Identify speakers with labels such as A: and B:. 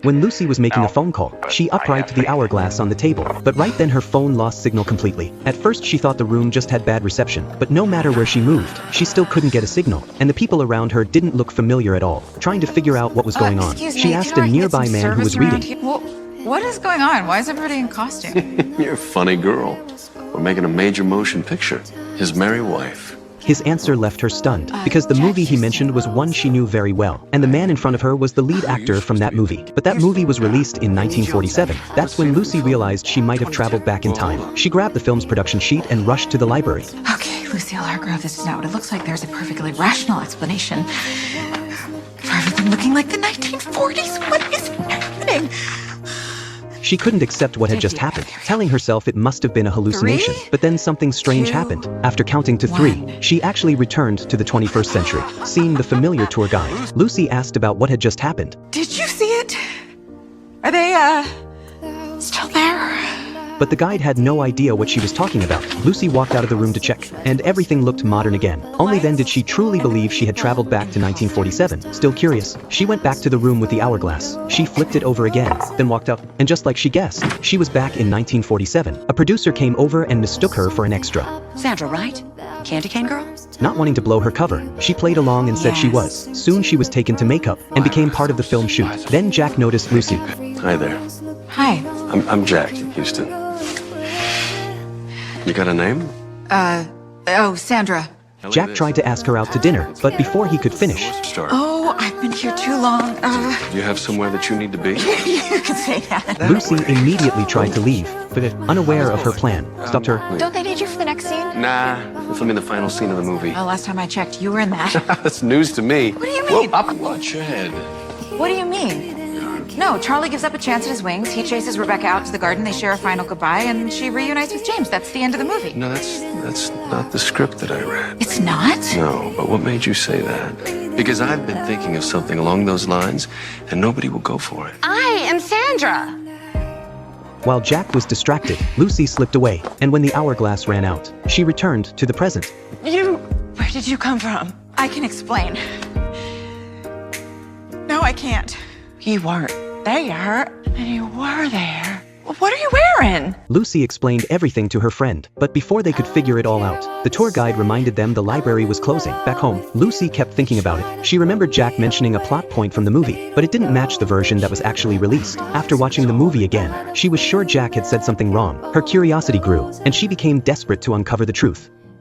A: When Lucy was making a phone call, she uprighted the hourglass on the table, but right then her phone lost signal completely. At first she thought the room just had bad reception, but no matter where she moved, she still couldn't get a signal, and the people around her didn't look familiar at all. Trying to figure out what was going on, she asked a nearby man who was reading.
B: Well, what is going on? Why is everybody in costume?
C: You're a funny girl. We're making a major motion picture. His Merry Wife.
A: His answer left her stunned, because the movie he mentioned was one she knew very well, and the man in front of her was the lead actor from that movie. But that movie was released in 1947. That's when Lucy realized she might have traveled back in time. She grabbed the film's production sheet and rushed to the library.
B: Okay, Lucille Hargrove, this is not what it looks like. There's a perfectly rational explanation for everything looking like the 1940s. What is happening?
A: She couldn't accept what had just happened, telling herself it must have been a hallucination. But then something strange happened. After counting to 3, she actually returned to the 21st century, seeing the familiar tour guide. Lucy asked about what had just happened.
B: Did you see it? Are they, still there?
A: But the guide had no idea what she was talking about. Lucy walked out of the room to check, and everything looked modern again. Only then did she truly believe she had traveled back to 1947. Still curious, she went back to the room with the hourglass. She flipped it over again, then walked up, and just like she guessed, she was back in 1947. A producer came over and mistook her for an extra.
D: Sandra, right? Candy cane girl?
A: Not wanting to blow her cover, she played along and said she was. Soon she was taken to makeup and became part of the film shoot. Then Jack noticed Lucy.
C: Hi there.
B: Hi.
C: I'm Jack Houston. You got a name?
B: Sandra.
A: Jack tried to ask her out to dinner, but before he could finish...
B: Oh, I've been here too long.
C: Do you have somewhere that you need to be?
B: You can say that.
A: Lucy immediately tried to leave, but unaware of her plan, stopped her.
B: Don't they need you for the next scene?
C: Nah, we're filming the final scene of the movie.
B: Well, last time I checked, you were in that.
C: That's news to me.
B: What do you mean?
C: Whoa, watch your head.
B: What do you mean? No, Charlie gives up a chance at his wings. He chases Rebecca out to the garden. They share a final goodbye, and she reunites with James. That's the end of the movie.
C: No, that's not the script that I read.
B: It's not?
C: No, but what made you say that? Because I've been thinking of something along those lines, and nobody will go for it.
D: I am Sandra.
A: While Jack was distracted, Lucy slipped away, and when the hourglass ran out, she returned to the present.
D: Where did you come from?
B: I can explain. No, I can't.
D: You weren't there, and you were there. What are you wearing?
A: Lucy explained everything to her friend, but before they could figure it all out, the tour guide reminded them the library was closing. Back home, Lucy kept thinking about it. She remembered Jack mentioning a plot point from the movie, but it didn't match the version that was actually released. After watching the movie again, she was sure Jack had said something wrong. Her curiosity grew, and she became desperate to uncover the truth.